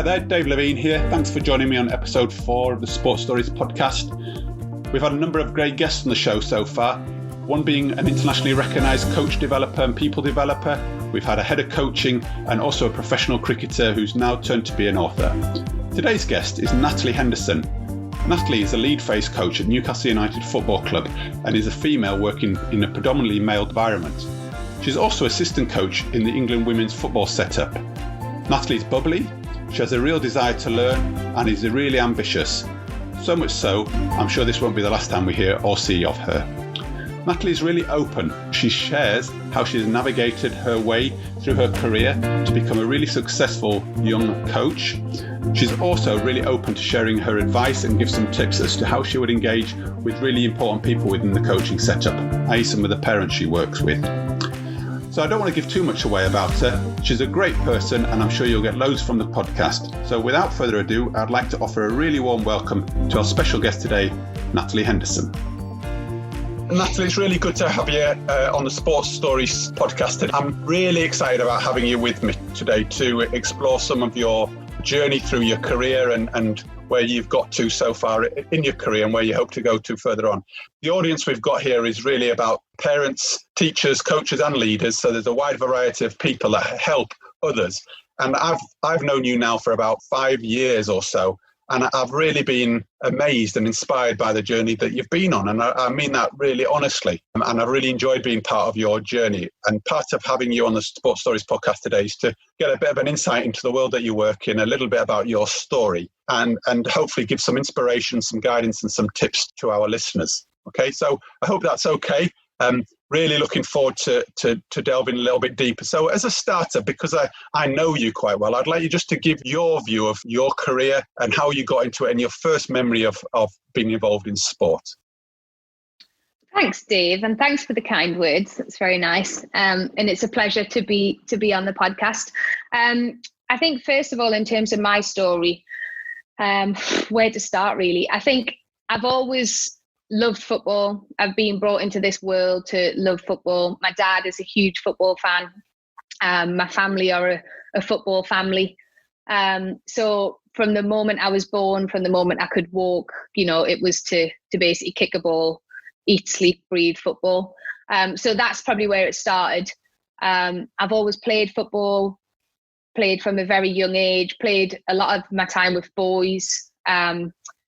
Hi there, Dave Levine here. Thanks for joining me on episode 4 of the Sports Stories podcast. We've had a number of great guests on the show so far, one being an internationally recognised coach developer and people developer. We've had a head of coaching and also a professional cricketer who's now turned to be an author. Today's guest is Natalie Henderson. Natalie is a lead face coach at Newcastle United Football Club and is a female working in a predominantly male environment. She's also assistant coach in the England Women's Football setup. Natalie's bubbly, she has a real desire to learn and is really ambitious. So much so, I'm sure this won't be the last time we hear or see of her. Natalie is really open. She shares how she has navigated her way through her career to become a really successful young coach. She's also really open to sharing her advice and give some tips as to how she would engage with really important people within the coaching setup, i.e. some of the parents she works with. So I don't want to give too much away about her. She's a great person and I'm sure you'll get loads from the podcast. So without further ado, I'd like to offer a really warm welcome to our special guest today, Natalie Henderson. Natalie, it's really good to have you on the Sports Stories podcast. I'm really excited about having you with me today to explore some of your journey through your career and where you've got to so far in your career and where you hope to go to further on. The audience we've got here is really about parents, teachers, coaches and leaders. So there's a wide variety of people that help others. And I've known you now for about 5 years or so. And I've really been amazed and inspired by the journey that you've been on. And I mean that really honestly. And I've really enjoyed being part of your journey. And part of having you on the Sports Stories podcast today is to get a bit of an insight into the world that you work in, a little bit about your story, and hopefully give some inspiration, some guidance and some tips to our listeners. Okay, so I hope that's okay. Really looking forward to delving a little bit deeper. So as a starter, because I know you quite well, I'd like you just to give your view of your career and how you got into it and your first memory of being involved in sport. Thanks, Dave, and thanks for the kind words. It's very nice. And it's a pleasure to be on the podcast. I think, first of all, in terms of my story, where to start, really? I think I've always loved football. I've been brought into this world to love football. My dad is a huge football fan. My family are a football family. So from the moment I was born, from the moment I could walk, it was to basically kick a ball, eat, sleep, breathe football. So that's probably where it started. I've always played football, played from a very young age, played a lot of my time with boys.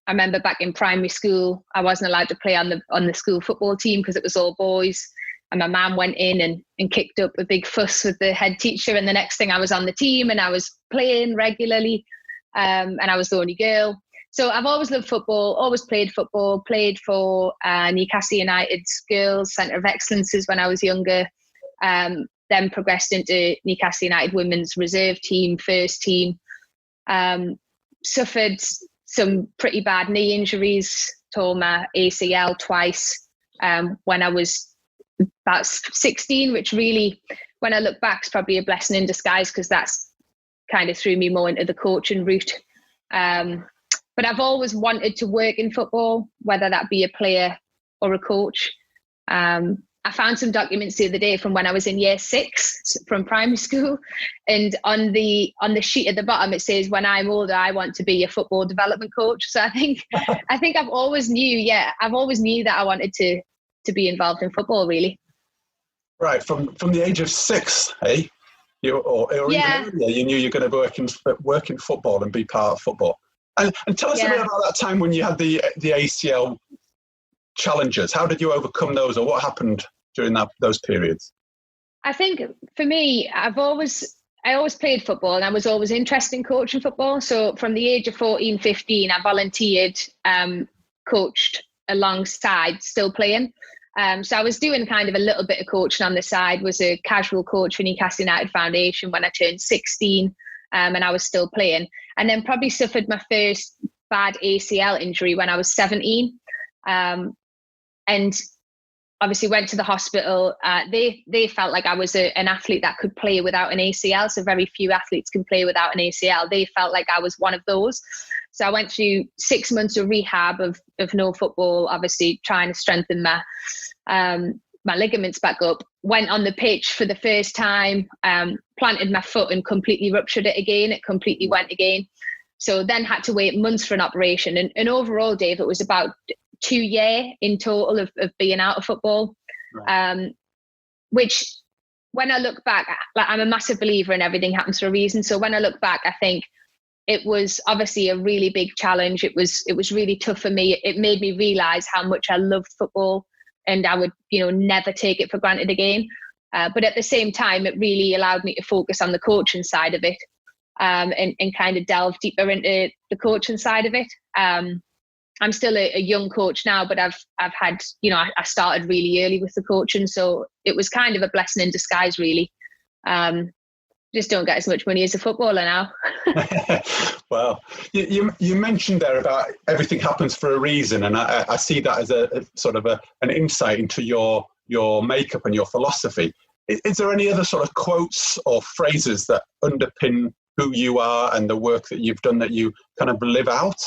I remember back in primary school, I wasn't allowed to play on the school football team because it was all boys. And my mum went in and kicked up a big fuss with the head teacher. And the next thing I was on the team and I was playing regularly. And I was the only girl. So I've always loved football, always played football, played for Newcastle United's Girls Centre of Excellences when I was younger. Then progressed into Newcastle United Women's Reserve Team, first team. Suffered some pretty bad knee injuries, tore my ACL twice when I was about 16, which really, when I look back, is probably a blessing in disguise because that's kind of threw me more into the coaching route. But I've always wanted to work in football, whether that be a player or a coach. I found some documents the other day from when I was in year 6 from primary school. And on the sheet at the bottom, it says, when I'm older, I want to be a football development coach. So I think I've always knew that I wanted to be involved in football, really. Right. From the age of 6, hey? Even earlier, you knew you're going to work in football and be part of football. And tell us a bit about that time when you had the ACL challenges. How did you overcome those, or what happened during those periods? I think for me, I always played football and I was always interested in coaching football. So from the age of 14, 15, I volunteered, coached alongside still playing. So I was doing kind of a little bit of coaching on the side, was a casual coach for Newcastle United Foundation when I turned 16, and I was still playing. And then probably suffered my first bad ACL injury when I was 17. And obviously went to the hospital. They felt like I was an athlete that could play without an ACL. So very few athletes can play without an ACL. They felt like I was one of those. So I went through 6 months of rehab of no football, obviously trying to strengthen my my ligaments back up, went on the pitch for the first time, planted my foot and completely ruptured it again. It completely went again. So then had to wait months for an operation. And overall, Dave, it was about 2 years in total of being out of football, right. Which when I look back, like, I'm a massive believer in everything happens for a reason. So when I look back, I think it was obviously a really big challenge. It was really tough for me. It made me realize how much I loved football, and I would, never take it for granted again. But at the same time, it really allowed me to focus on the coaching side of it, and kind of delve deeper into the coaching side of it. I'm still a young coach now, but I've had, I started really early with the coaching. So it was kind of a blessing in disguise, really. Just don't get as much money as a footballer now. Well, you mentioned there about everything happens for a reason. And I see that as a sort of an insight into your makeup and your philosophy. Is there any other sort of quotes or phrases that underpin who you are and the work that you've done that you kind of live out?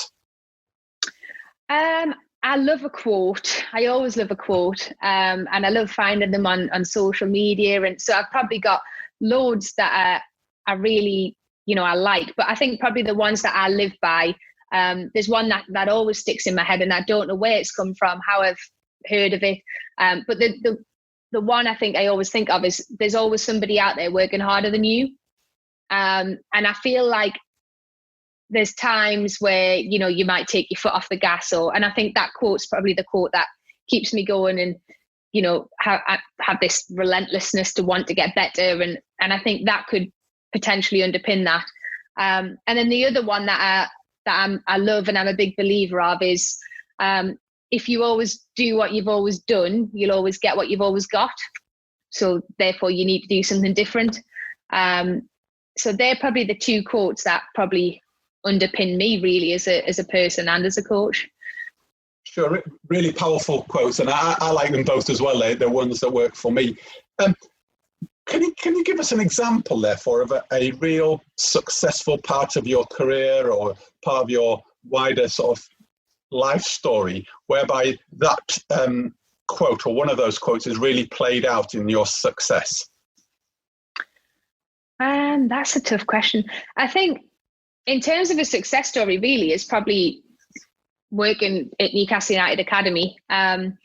I love a quote. I always love a quote. And I love finding them on social media. And so I've probably got loads that I really, I like. But I think probably the ones that I live by, there's one that always sticks in my head, and I don't know where it's come from, how I've heard of it. But the one I think I always think of is there's always somebody out there working harder than you. And I feel like there's times where, you might take your foot off the gas, and I think that quote's probably the quote that keeps me going, and, have this relentlessness to want to get better. And I think that could potentially underpin that. And then the other one that I love and I'm a big believer of is, if you always do what you've always done, you'll always get what you've always got. So therefore you need to do something different. So they're probably the two quotes that probably underpin me really as a person and as a coach. Sure, really powerful quotes, and I like them both as well. They're ones that work for me. Can you give us an example, therefore, of a real successful part of your career or part of your wider sort of life story, whereby that quote or one of those quotes is really played out in your success? That's a tough question. I think in terms of a success story, really, is probably working at Newcastle United Academy. And,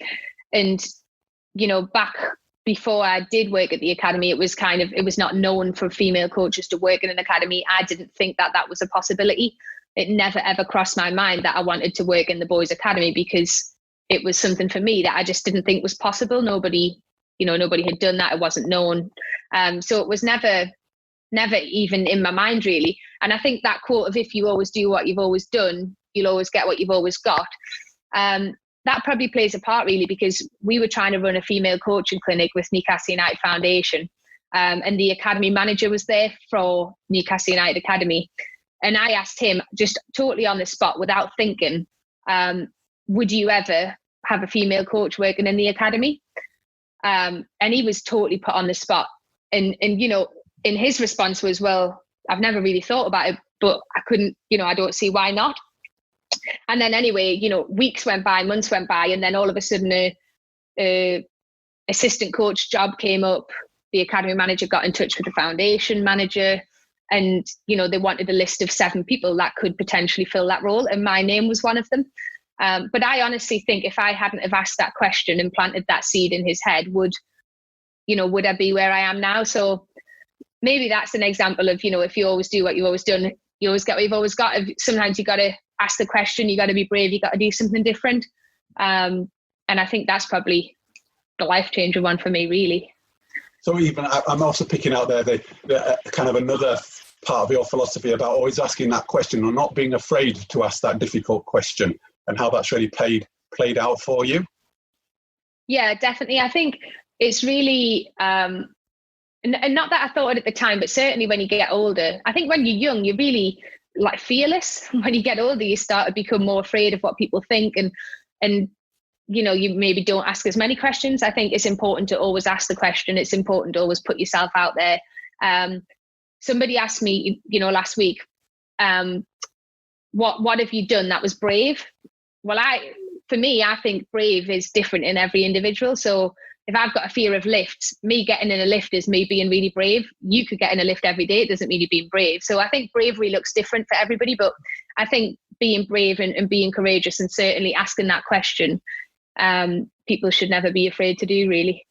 back before I did work at the academy, it was not known for female coaches to work in an academy. I didn't think that was a possibility. It never, ever crossed my mind that I wanted to work in the boys' academy, because it was something for me that I just didn't think was possible. Nobody had done that. It wasn't known. So it was never even in my mind, really. And I think that quote of, if you always do what you've always done, you'll always get what you've always got. That probably plays a part, really, because we were trying to run a female coaching clinic with Newcastle United Foundation. And the academy manager was there for Newcastle United Academy. And I asked him, just totally on the spot, without thinking, would you ever have a female coach working in the academy? And he was totally put on the spot. And in his response was, well, I've never really thought about it, but I couldn't, I don't see why not. And then anyway, weeks went by, months went by, and then all of a sudden a assistant coach job came up. The academy manager got in touch with the foundation manager, and, they wanted a list of 7 people that could potentially fill that role. And my name was one of them. But I honestly think if I hadn't have asked that question and planted that seed in his head, would I be where I am now? So maybe that's an example of, if you always do what you've always done, you always get what you've always got. Sometimes you got to ask the question, you got to be brave, you got to do something different. And I think that's probably the life changer one for me, really. So even I'm also picking out there the kind of another part of your philosophy about always asking that question or not being afraid to ask that difficult question, and how that's really played out for you. Yeah, definitely. I think it's really, and not that I thought it at the time, but certainly when you get older, I think when you're young, you're really fearless. When you get older, you start to become more afraid of what people think, and you maybe don't ask as many questions. I think it's important to always ask the question. It's important to always put yourself out there. Somebody asked me, last week, what have you done that was brave? Well, for me, I think brave is different in every individual. So if I've got a fear of lifts, me getting in a lift is me being really brave. You could get in a lift every day. It doesn't mean you're being brave. So I think bravery looks different for everybody, but I think being brave and being courageous and certainly asking that question, people should never be afraid to do, really.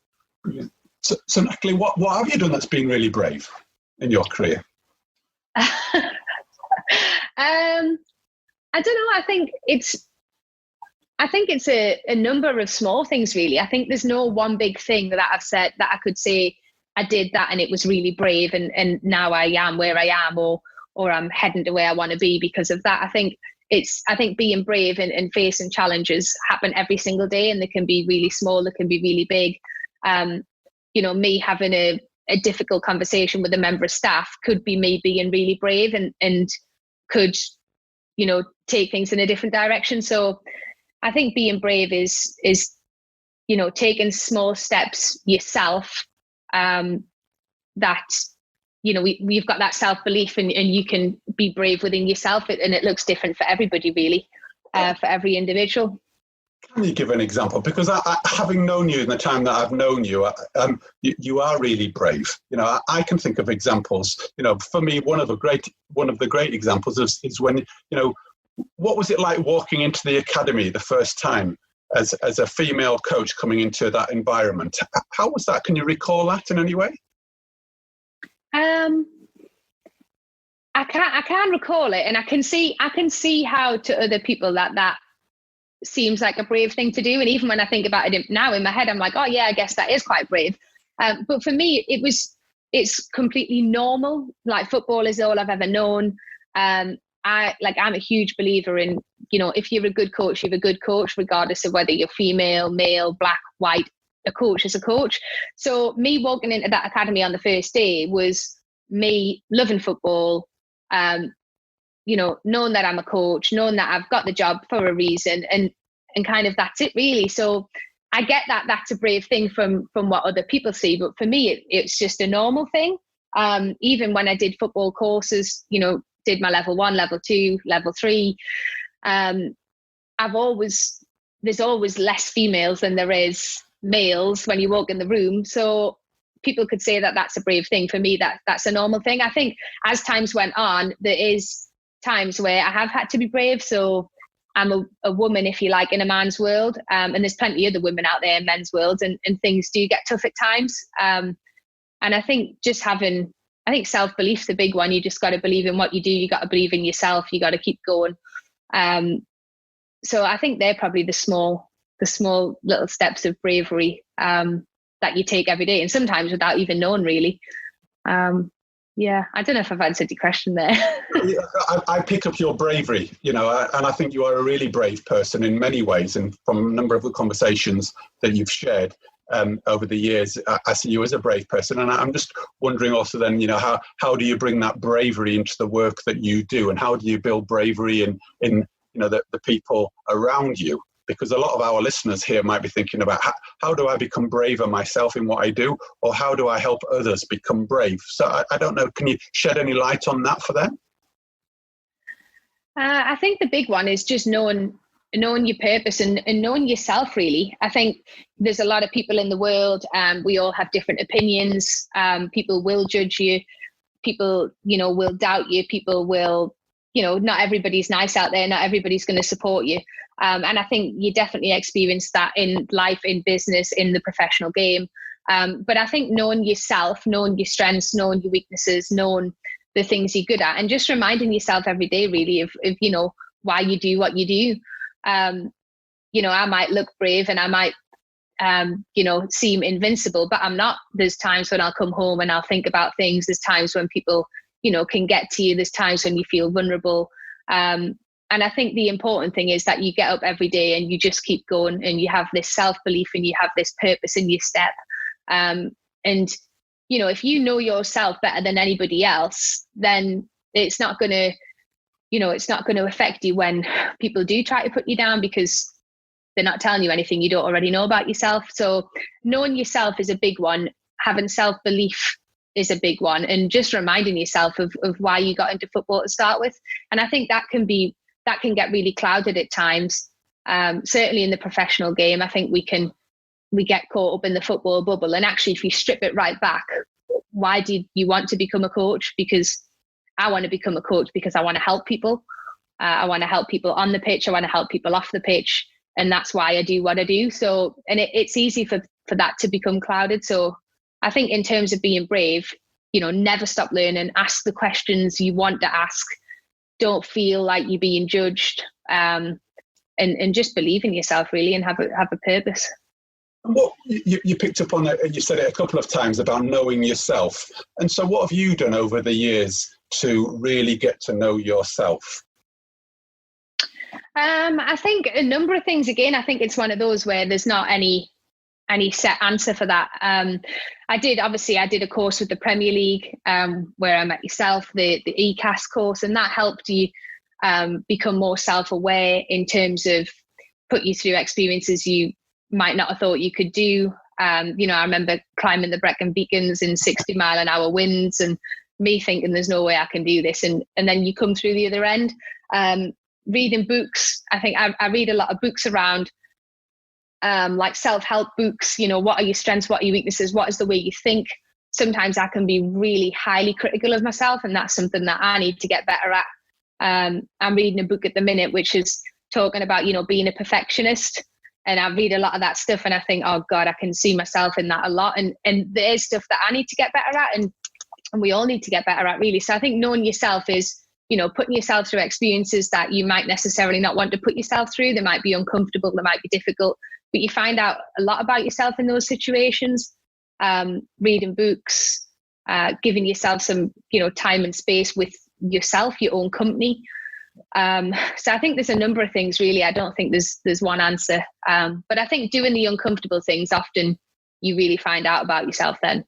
Brilliant. So Natalie, what have you done that's been really brave in your career? I don't know. I think it's a number of small things, really. I think there's no one big thing that I've said that I could say I did that and it was really brave and now I am where I am or I'm heading to where I want to be because of that. I think being brave and facing challenges happen every single day, and they can be really small, they can be really big. Me having a difficult conversation with a member of staff could be me being really brave and could, take things in a different direction. So I think being brave is taking small steps yourself, that, we've got that self-belief and you can be brave within yourself, and it looks different for everybody, really, for every individual. Can you give an example? Because I, having known you in the time that I've known you, you are really brave. I can think of examples. For me, one of the great examples is when, what was it like walking into the academy the first time as a female coach coming into that environment? How was that? Can you recall that in any way? I can't recall it, and I can see how to other people that seems like a brave thing to do. And even when I think about it now in my head, I'm like, oh yeah, I guess that is quite brave. But for me, it's completely normal. Like, football is all I've ever known. I'm a huge believer in, if you're a good coach, you're a good coach, regardless of whether you're female, male, black, white. A coach is a coach. So me walking into that academy on the first day was me loving football, knowing that I'm a coach, knowing that I've got the job for a reason, and kind of that's it, really. So I get that that's a brave thing from what other people see, but for me, it's just a normal thing. Even when I did football courses, did my level 1, level 2, level 3, there's always less females than there is males when you walk in the room. So people could say that that's a brave thing. For me, that's a normal thing. I think as times went on, there is times where I have had to be brave. So I'm a woman, if you like, in a man's world, and there's plenty of other women out there in men's worlds, and things do get tough at times. And I think just having, self-belief's the big one. You just got to believe in what you do. You got to believe in yourself. You got to keep going. So I think they're probably the small little steps of bravery that you take every day, and sometimes without even knowing, really. Yeah, I don't know if I've answered your question there. I pick up your bravery, and I think you are a really brave person in many ways. And from a number of the conversations that you've shared over the years, I see you as a brave person. And I'm just wondering also then, how do you bring that bravery into the work that you do? And how do you build bravery in the people around you? Because a lot of our listeners here might be thinking about how do I become braver myself in what I do, or how do I help others become brave? So I don't know, can you shed any light on that for them? I think the big one is just knowing your purpose and knowing yourself, really. I think there's a lot of people in the world, we all have different opinions. People will judge you. People, will doubt you. People will, not everybody's nice out there. Not everybody's going to support you. And I think you definitely experience that in life, in business, in the professional game. But I think knowing yourself, knowing your strengths, knowing your weaknesses, knowing the things you're good at, and just reminding yourself every day, really, of why you do what you do. I might look brave and I might, seem invincible, but I'm not. There's times when I'll come home and I'll think about things. There's times when people, can get to you. There's times when you feel vulnerable. And I think the important thing is that you get up every day and you just keep going, and you have this self-belief and you have this purpose in your step. And, if you know yourself better than anybody else, then it's not going to affect you when people do try to put you down, because they're not telling you anything you don't already know about yourself. So knowing yourself is a big one. Having self-belief is a big one, and just reminding yourself of why you got into football to start with. And I think that can get really clouded at times. Certainly in the professional game, I think we can we get caught up in the football bubble. And actually, if you strip it right back, why did you want to become a coach? Because I want to become a coach because I want to help people. I want to help people on the pitch. I want to help people off the pitch. And that's why I do what I do. So, and it's easy for that to become clouded. So I think in terms of being brave, never stop learning, ask the questions you want to ask. Don't feel like you're being judged, and just believe in yourself really, and have a purpose. What you picked up on it, and you said it a couple of times about knowing yourself. And so what have you done over the years to really get to know yourself? I think a number of things. Again, I think it's one of those where there's not any set answer for that. I did a course with the Premier League, where I met yourself, the ECAS course, and that helped you become more self-aware in terms of put you through experiences you might not have thought you could do. I remember climbing the Brecon Beacons in 60-mile-an-hour winds, and me thinking there's no way I can do this, and then you come through the other end. Reading books, I think I read a lot of books around like self-help books. What are your strengths, what are your weaknesses, what is the way you think. Sometimes I can be really highly critical of myself, and that's something that I need to get better at. I'm reading a book at the minute which is talking about being a perfectionist, and I read a lot of that stuff and I think, oh God, I can see myself in that a lot, and there's stuff that I need to get better at, and we all need to get better at really. So I think knowing yourself is putting yourself through experiences that you might necessarily not want to put yourself through. They might be uncomfortable, they might be difficult, but you find out a lot about yourself in those situations. Reading books, giving yourself some time and space with yourself, your own company. So I think there's a number of things really. I don't think there's one answer, but I think doing the uncomfortable things, often you really find out about yourself then.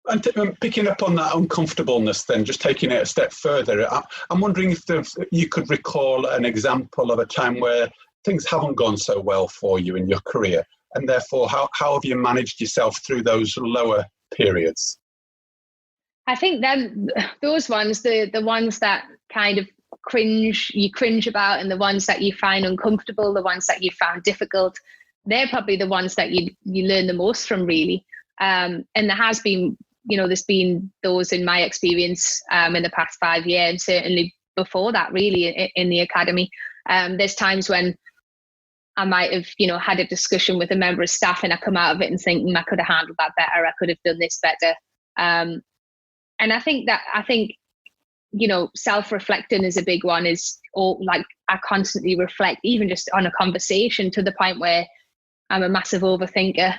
And picking up on that uncomfortableness, then just taking it a step further, I'm wondering if you could recall an example of a time where things haven't gone so well for you in your career, and therefore how have you managed yourself through those lower periods? I think then those ones, the ones that kind of you cringe about, and the ones that you find uncomfortable, the ones that you found difficult, they're probably the ones that you learn the most from really. And there has been, there's been those in my experience in the past 5 years, and certainly before that really in the academy. There's times when I might have, had a discussion with a member of staff and I come out of it and think, I could have handled that better. I could have done this better. And I think, self-reflecting is a big one. I constantly reflect, even just on a conversation, to the point where I'm a massive overthinker.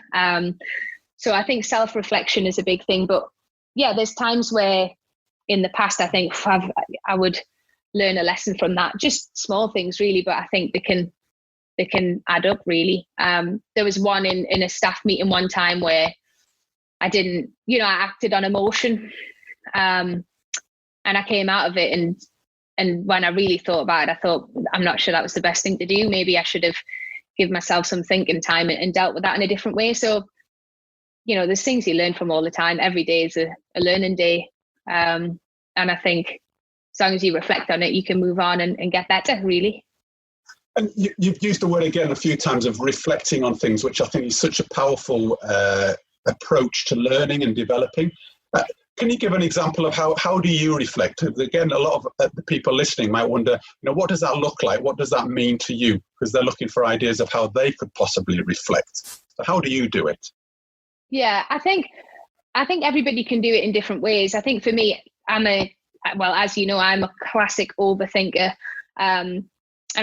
So I think self-reflection is a big thing. But yeah, there's times where in the past, I think I would learn a lesson from that. Just small things really, but I think they can add up really. There was one in a staff meeting one time where I didn't, I acted on emotion. And I came out of it, and when I really thought about it, I thought, I'm not sure that was the best thing to do. Maybe I should have given myself some thinking time and dealt with that in a different way. So, there's things you learn from all the time. Every day is a learning day. And I think as long as you reflect on it, you can move on and get better, really. And you've used the word again a few times of reflecting on things, which I think is such a powerful approach to learning and developing. Can you give an example of how do you reflect? Again, a lot of the people listening might wonder, what does that look like? What does that mean to you? Because they're looking for ideas of how they could possibly reflect. So how do you do it? Yeah, I think everybody can do it in different ways. I think for me, as you know, I'm a classic overthinker. And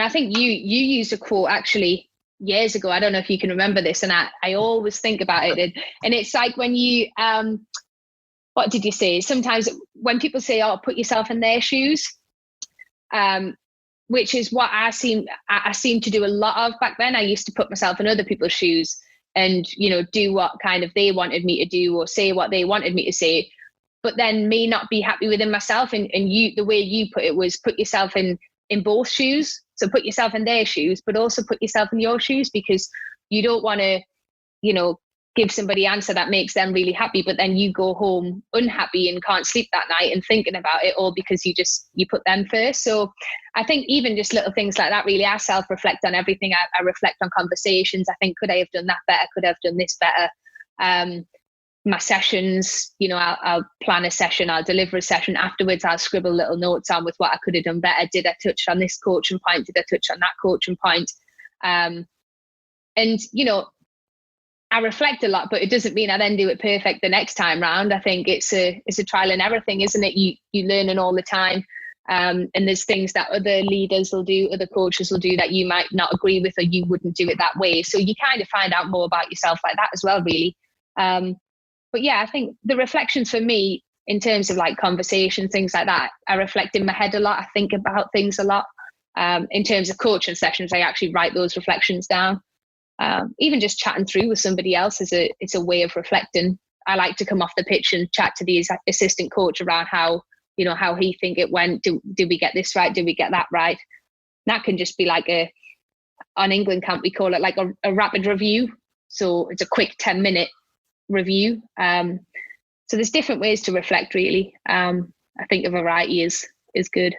I think you used a quote actually years ago. I don't know if you can remember this, and I always think about it. And it's like when you, what did you say? Sometimes when people say, "Oh, put yourself in their shoes," which is what I seem to do a lot of back then. I used to put myself in other people's shoes and do what kind of they wanted me to do, or say what they wanted me to say, but then me not be happy within myself. And you, the way you put it was put yourself in both shoes. So put yourself in their shoes, but also put yourself in your shoes, because you don't want to, give somebody an answer that makes them really happy, but then you go home unhappy and can't sleep that night and thinking about it, all because you put them first. So I think even just little things like that, really, I self-reflect on everything. I reflect on conversations. I think, could I have done that better? Could I have done this better? My sessions, I'll plan a session, I'll deliver a session. Afterwards, I'll scribble little notes on with what I could have done better. Did I touch on this coaching point? Did I touch on that coaching point? And, I reflect a lot, but it doesn't mean I then do it perfect the next time round. I think it's a trial and error thing, isn't it? You learning all the time. And there's things that other leaders will do, other coaches will do that you might not agree with, or you wouldn't do it that way. So you kind of find out more about yourself like that as well, really. But yeah, I think the reflections for me in terms of like conversation, things like that, I reflect in my head a lot. I think about things a lot. In terms of coaching sessions, I actually write those reflections down. Even just chatting through with somebody else it's a way of reflecting. I like to come off the pitch and chat to the assistant coach around how he think it went. Did we get this right? Did we get that right? That can just be like on England camp, we call it like a rapid review. So it's a quick 10-minute review. So there's different ways to reflect, really. I think a variety is good.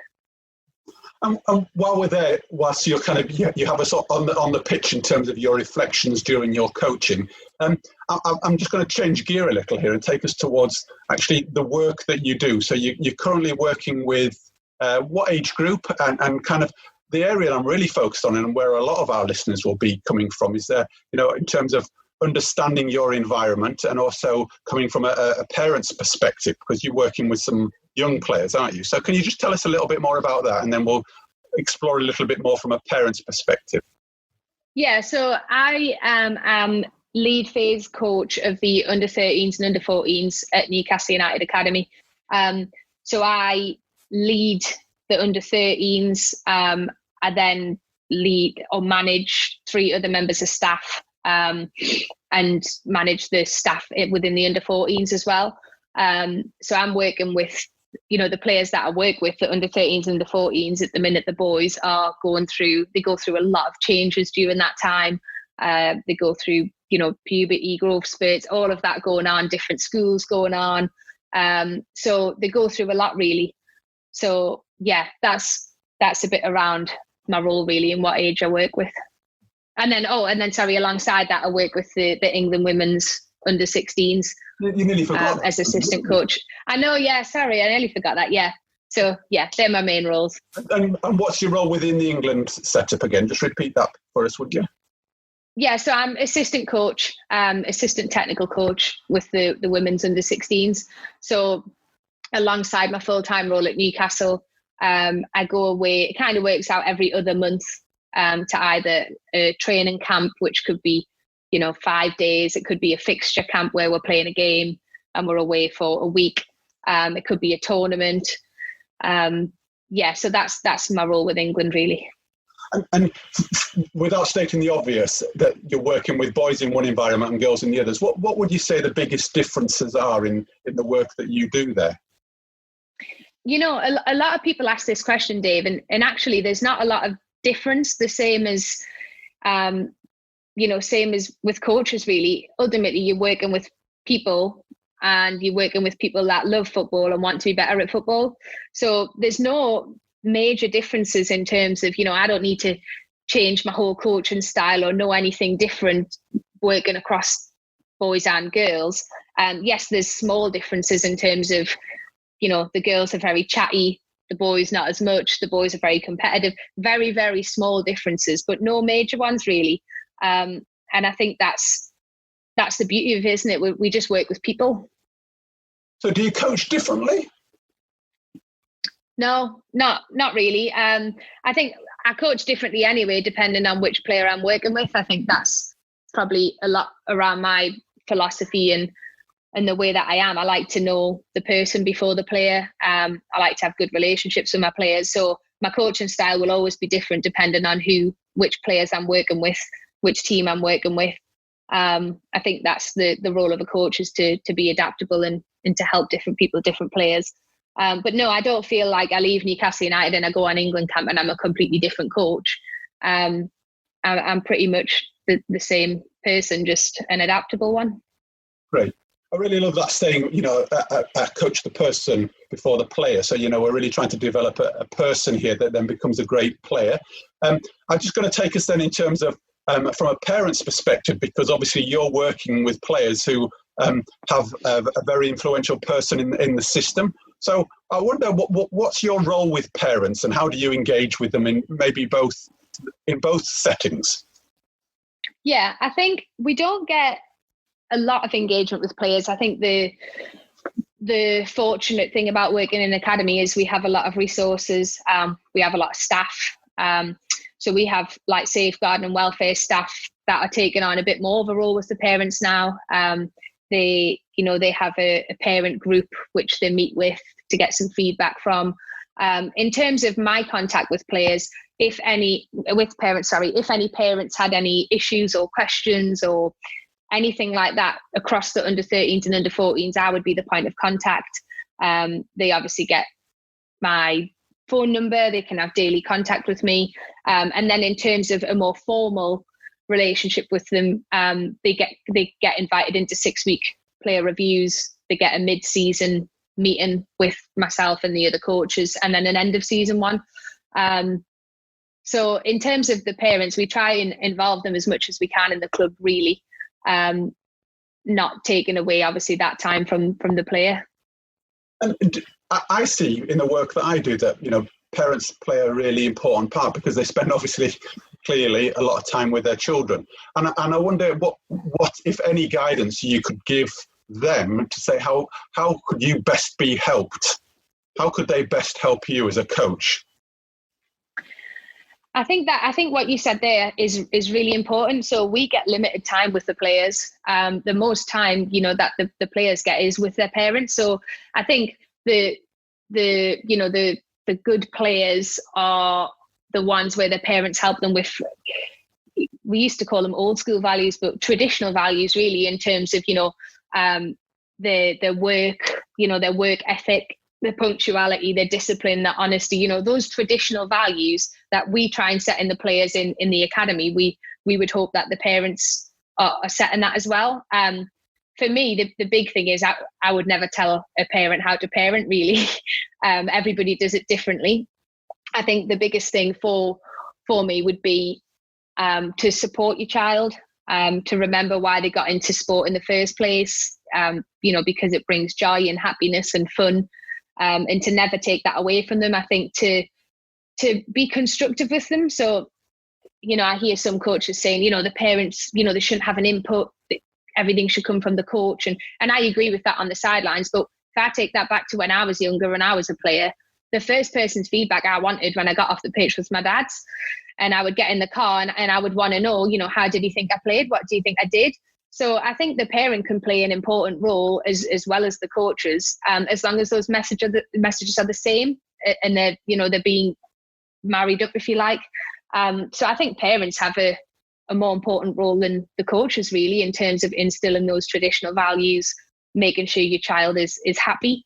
While we're there, whilst you're you have us on the pitch in terms of your reflections during your coaching, I'm just going to change gear a little here and take us towards actually the work that you do. So you're currently working with what age group, and kind of the area I'm really focused on, and where a lot of our listeners will be coming from, is there, in terms of understanding your environment and also coming from a parent's perspective, because you're working with some young players, aren't you? So can you just tell us a little bit more about that, and then we'll explore a little bit more from a parent's perspective? Yeah, so I am lead phase coach of the under 13s and under 14s at Newcastle United Academy. So I lead the under 13s. I then lead or manage 3 other members of staff, and manage the staff within the under 14s as well. So I'm working with, the players that I work with, the under 13s and the 14s at the minute. The boys are they go through a lot of changes during that time. They go through, puberty, growth spurts, all of that going on, different schools going on. So they go through a lot, really. So yeah, that's a bit around my role, really, and what age I work with. And then alongside that, I work with the England Women's under 16s. You nearly forgot. As assistant coach. I know, yeah, sorry, I nearly forgot that, yeah. So, yeah, they're my main roles. And what's your role within the England setup again? Just repeat that for us, would you? Yeah, so I'm assistant coach, assistant technical coach with the women's under 16s. So alongside my full-time role at Newcastle, I go away. It kind of works out every other month to either a training camp, which could be 5 days. It could be a fixture camp where we're playing a game and we're away for a week. It could be a tournament. So that's my role with England, really. And without stating the obvious, that you're working with boys in one environment and girls in the others, what would you say the biggest differences are in the work that you do there? A lot of people ask this question, Dave, and actually there's not a lot of difference. The same as same as with coaches, really. Ultimately, you're working with people, and you're working with people that love football and want to be better at football. So there's no major differences in terms of, I don't need to change my whole coaching style or know anything different working across boys and girls. Yes, there's small differences in terms of, the girls are very chatty, the boys not as much. The boys are very competitive. Very, very small differences, but no major ones, really. And I think that's the beauty of it, isn't it? We just work with people. So do you coach differently? No, not really. I think I coach differently anyway, depending on which player I'm working with. I think that's probably a lot around my philosophy and the way that I am. I like to know the person before the player. I like to have good relationships with my players. So my coaching style will always be different depending on which players I'm working with, which team I'm working with. I think that's the role of a coach, is to be adaptable and to help different people, different players. But no, I don't feel like I leave Newcastle United and I go on England camp and I'm a completely different coach. I'm pretty much the same person, just an adaptable one. Great. I really love that saying, coach the person before the player. So, we're really trying to develop a person here that then becomes a great player. I'm just going to take us then in terms of, from a parent's perspective, because obviously you're working with players who have a very influential person in the system. So I wonder what's your role with parents and how do you engage with them in both settings? Yeah, I think we don't get a lot of engagement with players. I think the fortunate thing about working in an academy is we have a lot of resources. We have a lot of staff. So we have like safeguarding and welfare staff that are taking on a bit more of a role with the parents now. They have a parent group which they meet with to get some feedback from. In terms of my contact with players, if any parents had any issues or questions or anything like that across the under 13s and under 14s, I would be the point of contact. They obviously get my phone number, they can have daily contact with me. And then in terms of a more formal relationship with them, they get invited into 6-week player reviews. They get a mid-season meeting with myself and the other coaches, and then an end of season one. So in terms of the parents, we try and involve them as much as we can in the club, really. Not taking away obviously that time from the player. And I see in the work that I do that parents play a really important part because they spend obviously clearly a lot of time with their children, and I wonder what if any guidance you could give them to say how could you best be helped, how could they best help you as a coach? I think what you said there is really important. So we get limited time with the players. The most time, that the players get is with their parents. So I think the good players are the ones where their parents help them with, we used to call them old school values, but traditional values really, in terms of, their work, their work ethic, the punctuality, the discipline, the honesty, those traditional values that we try and set in the players in the academy. We would hope that the parents are setting that as well. For me, the big thing is I would never tell a parent how to parent, really. Everybody does it differently. I think the biggest thing for me would be to support your child, to remember why they got into sport in the first place, because it brings joy and happiness and fun. And to never take that away from them. I think to be constructive with them. So, I hear some coaches saying, the parents, they shouldn't have an input. Everything should come from the coach. And I agree with that on the sidelines. But if I take that back to when I was younger and I was a player, the first person's feedback I wanted when I got off the pitch was my dad's. And I would get in the car and I would want to know, how did you think I played? What do you think I did? So I think the parent can play an important role as well as the coaches, as long as those messages are the same and they're being married up, if you like. So I think parents have a more important role than the coaches, really, in terms of instilling those traditional values, making sure your child is happy.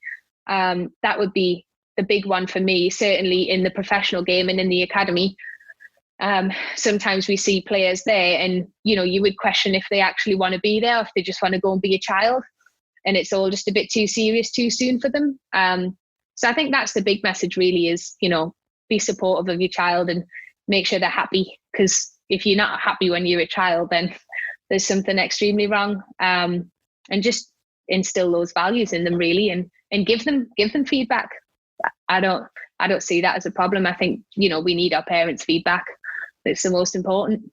That would be the big one for me, certainly in the professional game and in the academy. Sometimes we see players there and, you would question if they actually want to be there, or if they just want to go and be a child and it's all just a bit too serious too soon for them. So I think that's the big message really is, be supportive of your child and make sure they're happy. Because if you're not happy when you're a child, then there's something extremely wrong. And just instill those values in them really and give them feedback. I don't see that as a problem. I think, we need our parents' feedback. It's the most important.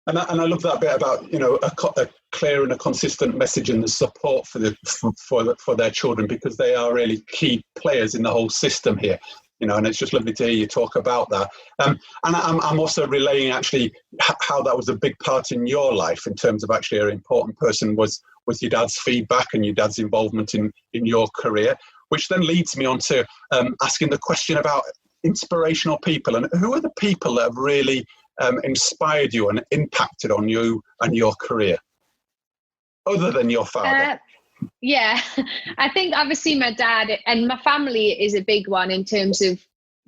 And I love that bit about, a clear and a consistent message and the support for their children, because they are really key players in the whole system here. And it's just lovely to hear you talk about that. And I'm also relaying actually how that was a big part in your life in terms of actually an important person was your dad's feedback and your dad's involvement in your career, which then leads me on to asking the question about inspirational people. And who are the people that have really inspired you and impacted on you and your career, other than your father? Yeah, I think obviously my dad and my family is a big one in terms of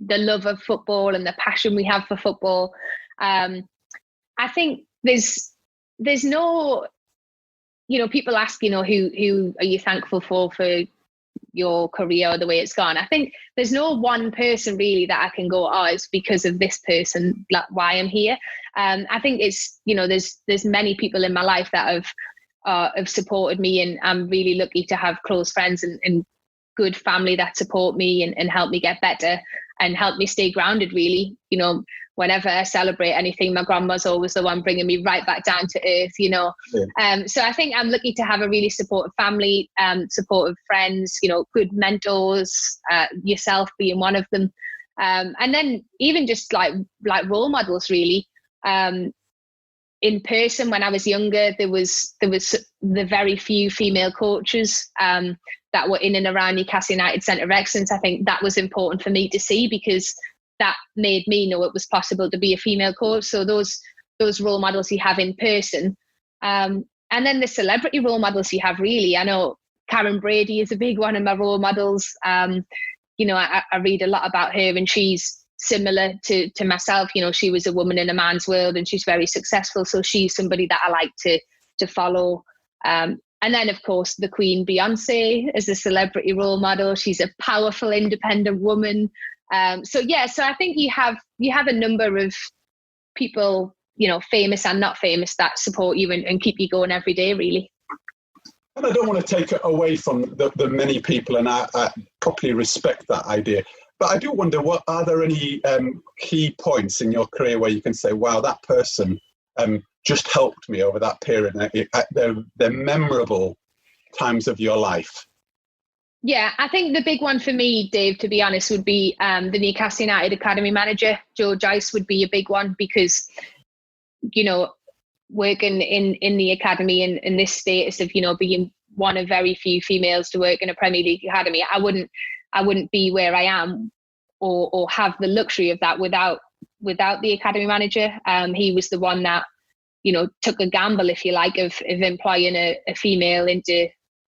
the love of football and the passion we have for football. I think there's there's no, people ask, who are you thankful for your career or the way it's gone. I think there's no one person really that I can go, oh, it's because of this person, like, why I'm here. I think it's, there's many people in my life that have supported me, and I'm really lucky to have close friends and good family that support me and help me get better and help me stay grounded, really. Whenever I celebrate anything, my grandma's always the one bringing me right back down to earth, Yeah. So I think I'm lucky to have a really supportive family, supportive friends, good mentors, yourself being one of them. And then even just like role models, really. In person, when I was younger, there was the very few female coaches that were in and around Newcastle United Centre of Excellence. I think that was important for me to see, because that made me know it was possible to be a female coach. So those role models you have in person. And then the celebrity role models you have, really. I know Karen Brady is a big one of my role models. I read a lot about her, and she's similar to myself. She was a woman in a man's world, and she's very successful. So she's somebody that I like to follow. And then, of course, the Queen Beyonce is a celebrity role model. She's a powerful, independent woman. So I think you have a number of people, famous and not famous, that support you and keep you going every day, really. And I don't want to take it away from the many people, and I properly respect that idea. But I do wonder, are there any key points in your career where you can say, wow, that person just helped me over that period? They're memorable times of your life. Yeah, I think the big one for me, Dave, to be honest, would be the Newcastle United Academy manager. Joe Joyce would be a big one, because, working in the academy and in this status of, being one of very few females to work in a Premier League academy, I wouldn't be where I am or have the luxury of that without the academy manager. He was the one that, took a gamble, if you like, of employing a female into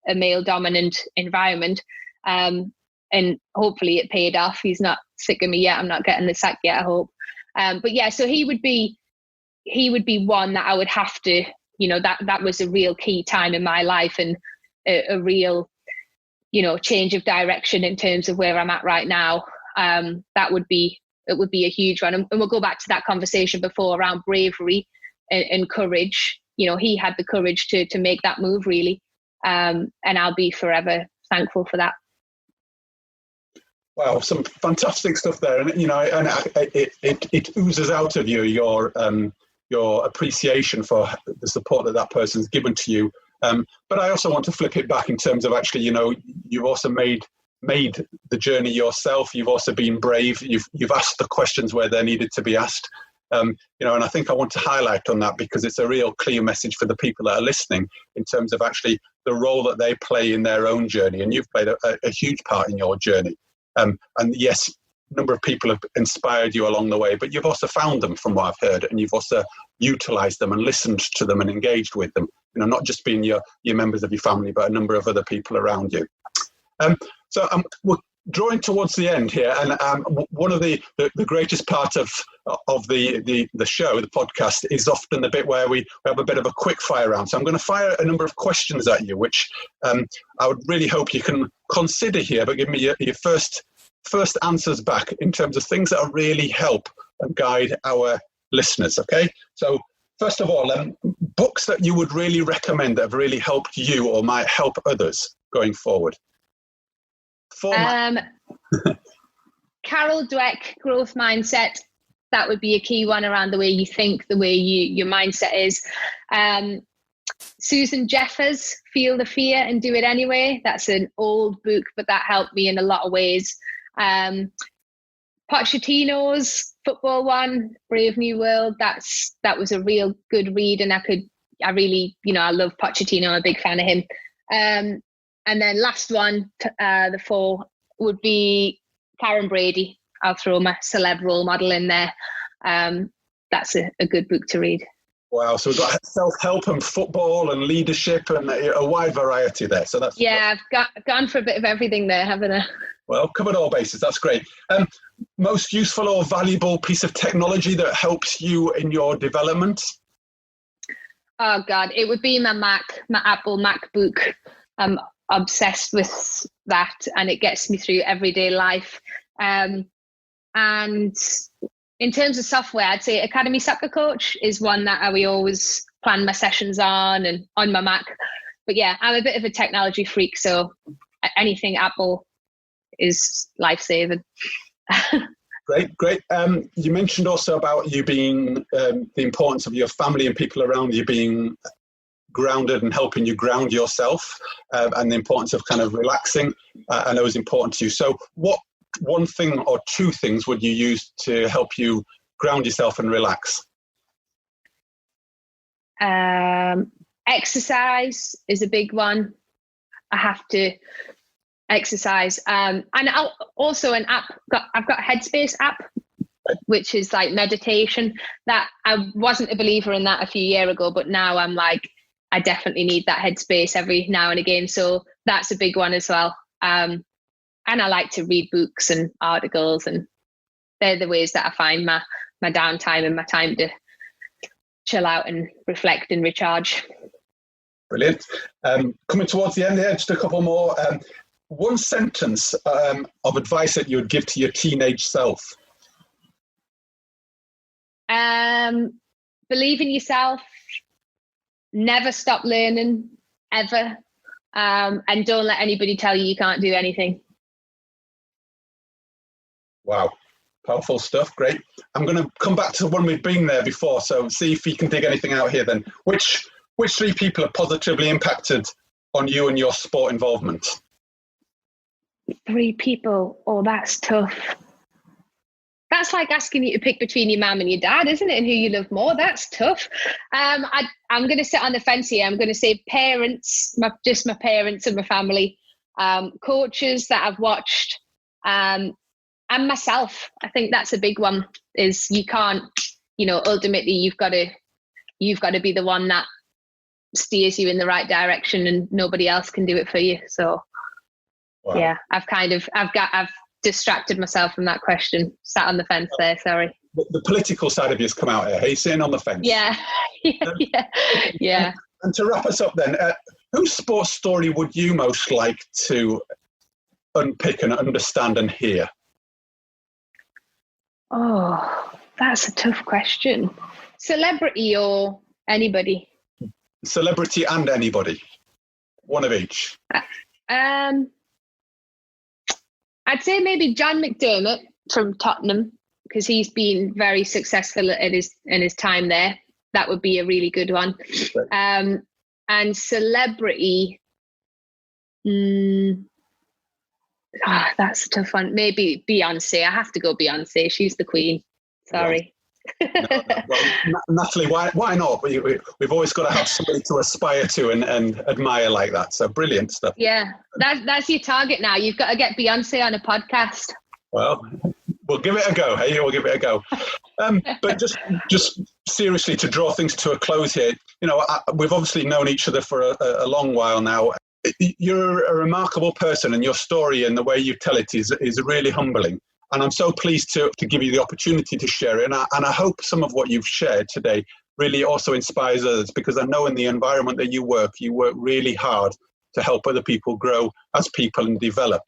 a male dominant environment. And hopefully it paid off. He's not sick of me yet. I'm not getting the sack yet, I hope. But yeah, so he would be one that I would have to, that was a real key time in my life, and a real, change of direction in terms of where I'm at right now. It would be a huge one. And we'll go back to that conversation before around bravery and courage. He had the courage to make that move, really. And I'll be forever thankful for that. Wow, some fantastic stuff there, and it oozes out of you your appreciation for the support that person's given to you. But I also want to flip it back in terms of actually, you've also made the journey yourself. You've also been brave. You've asked the questions where they needed to be asked. And I think I want to highlight on that, because it's a real clear message for the people that are listening in terms of actually the role that they play in their own journey. And you've played a huge part in your journey. And yes, a number of people have inspired you along the way, but you've also found them, from what I've heard, and you've also utilized them and listened to them and engaged with them. Not just being your members of your family, but a number of other people around you. So we're drawing towards the end here, and one of the greatest part of the show, the podcast, is often the bit where we have a bit of a quick fire round. So I'm going to fire a number of questions at you, which I would really hope you can consider here, but give me your first answers back in terms of things that really help and guide our listeners. Okay, so first of all, books that you would really recommend that have really helped you or might help others going forward. Carol Dweck, Growth Mindset. That would be a key one around the way you think, the way your mindset is. Susan Jeffers, Feel the Fear and Do It Anyway. That's an old book, but that helped me in a lot of ways. Pochettino's football one, Brave New World. That was a real good read, and I love Pochettino. I'm a big fan of him. And then last one, the four, would be Karen Brady. I'll throw my celeb role model in there. That's a good book to read. Wow, so we've got self-help and football and leadership and a wide variety there. So that's I've gone for a bit of everything there, haven't I? Well, covered all bases. That's great. Most useful or valuable piece of technology that helps you in your development? Oh God, it would be my Apple MacBook. I'm obsessed with that, and it gets me through everyday life. And in terms of software, I'd say Academy Soccer Coach is one that we always plan my sessions on and on my Mac. But yeah, I'm a bit of a technology freak, so anything Apple is life-saving. Great. You mentioned also about you being the importance of your family and people around you being grounded and helping you ground yourself, and the importance of kind of relaxing. I know is important to you. So what one thing or two things would you use to help you ground yourself and relax? Exercise is a big one. I have to exercise. And I'll also an app. I've got a Headspace app, which is like meditation. That I wasn't a believer in that a few years ago, but now I'm like, I definitely need that Headspace every now and again. So that's a big one as well. And I like to read books and articles, and they're the ways that I find my downtime and my time to chill out and reflect and recharge. Brilliant. Coming towards the end here, just a couple more. One sentence of advice that you would give to your teenage self. Believe in yourself. Never stop learning, ever. And don't let anybody tell you can't do anything. Wow. Powerful stuff. Great. I'm going to come back to one we've been there before. So see if you can dig anything out here then. Which three people have positively impacted on you and your sport involvement? 3 people. Oh, that's tough. That's like asking you to pick between your mum and your dad, isn't it? And who you love more. That's tough. I'm going to sit on the fence here. I'm going to say parents, just my parents and my family, coaches that I've watched, and myself. I think that's a big one. Is you can't, ultimately you've got to be the one that steers you in the right direction, and nobody else can do it for you. So, wow. Yeah, I've distracted myself from that question. Sat on the fence there. Sorry. The political side of you has come out here. Hey, sitting on the fence. Yeah. Yeah. And to wrap us up then, whose sports story would you most like to unpick and understand and hear? Oh, that's a tough question. Celebrity or anybody? Celebrity and anybody. One of each. I'd say maybe John McDermott from Tottenham, because he's been very successful in his time there. That would be a really good one. Right. And celebrity, that's a tough one. Maybe Beyonce. I have to go Beyonce. She's the queen. Sorry. No, well, Natalie, why not? We've always got to have somebody to aspire to and admire like that. So brilliant stuff. Yeah, that's your target now. You've got to get Beyonce on a podcast. Well, we'll give it a go. Hey, we'll give it a go. But just seriously, to draw things to a close here, we've obviously known each other for a long while now. You're a remarkable person, and your story and the way you tell it is really humbling. And I'm so pleased to give you the opportunity to share it. And I hope some of what you've shared today really also inspires others, because I know in the environment that you work really hard to help other people grow as people and develop.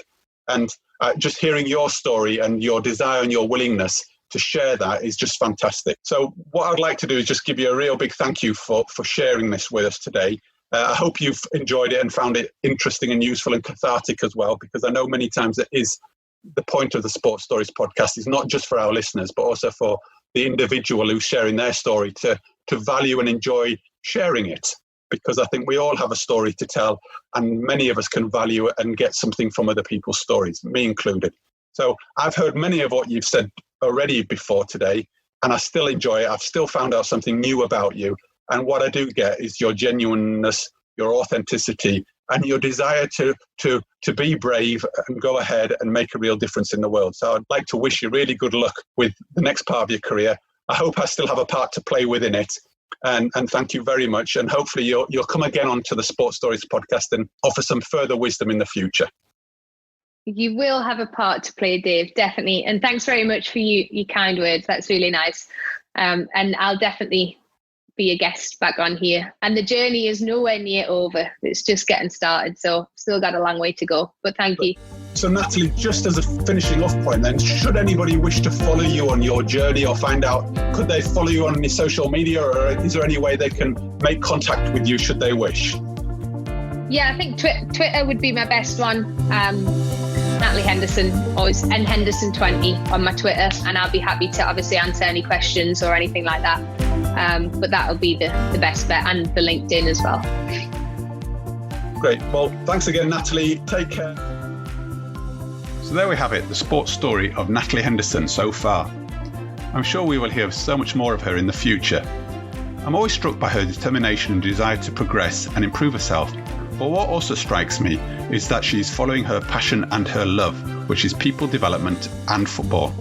And just hearing your story and your desire and your willingness to share that is just fantastic. So what I'd like to do is just give you a real big thank you for sharing this with us today. I hope you've enjoyed it and found it interesting and useful and cathartic as well, because I know many times it is the point of the Sports Stories podcast is not just for our listeners, but also for the individual who's sharing their story to value and enjoy sharing it. Because I think we all have a story to tell, and many of us can value it and get something from other people's stories, me included. So I've heard many of what you've said already before today, and I still enjoy it. I've still found out something new about you. And what I do get is your genuineness, your authenticity, and your desire to be brave and go ahead and make a real difference in the world. So I'd like to wish you really good luck with the next part of your career. I hope I still have a part to play within it. And thank you very much. And hopefully you'll come again onto the Sports Stories podcast and offer some further wisdom in the future. You will have a part to play, Dave, definitely. And thanks very much for your kind words. That's really nice. And I'll definitely be a guest back on here. And the journey is nowhere near over. It's just getting started. So still got a long way to go. But thank you. So Natalie, just as a finishing off point then, should anybody wish to follow you on your journey or find out, could they follow you on any social media, or is there any way they can make contact with you should they wish? Yeah, I think Twitter would be my best one. Natalie Henderson, always, and Henderson20 on my Twitter, and I'll be happy to obviously answer any questions or anything like that. But that'll be the best bet, and the LinkedIn as well. Great. Well, thanks again, Natalie. Take care. So there we have it, the sports story of Natalie Henderson so far. I'm sure we will hear so much more of her in the future. I'm always struck by her determination and desire to progress and improve herself. But what also strikes me is that she's following her passion and her love, which is people development and football.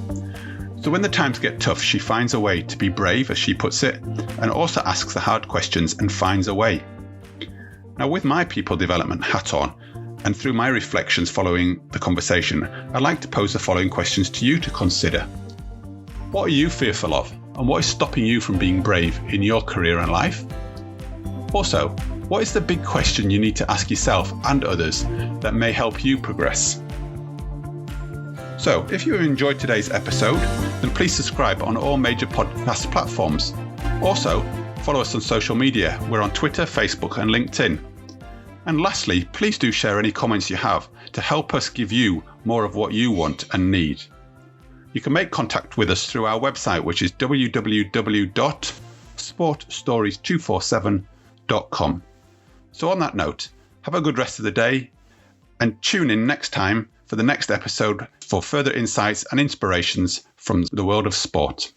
So when the times get tough, she finds a way to be brave, as she puts it, and also asks the hard questions and finds a way. Now, with my people development hat on, and through my reflections following the conversation, I'd like to pose the following questions to you to consider. What are you fearful of, and what is stopping you from being brave in your career and life? Also, what is the big question you need to ask yourself and others that may help you progress? So, if you enjoyed today's episode, then please subscribe on all major podcast platforms. Also, follow us on social media. We're on Twitter, Facebook, and LinkedIn. And lastly, please do share any comments you have to help us give you more of what you want and need. You can make contact with us through our website, which is www.sportstories247.com. So on that note, have a good rest of the day, and tune in next time for the next episode for further insights and inspirations from the world of sport.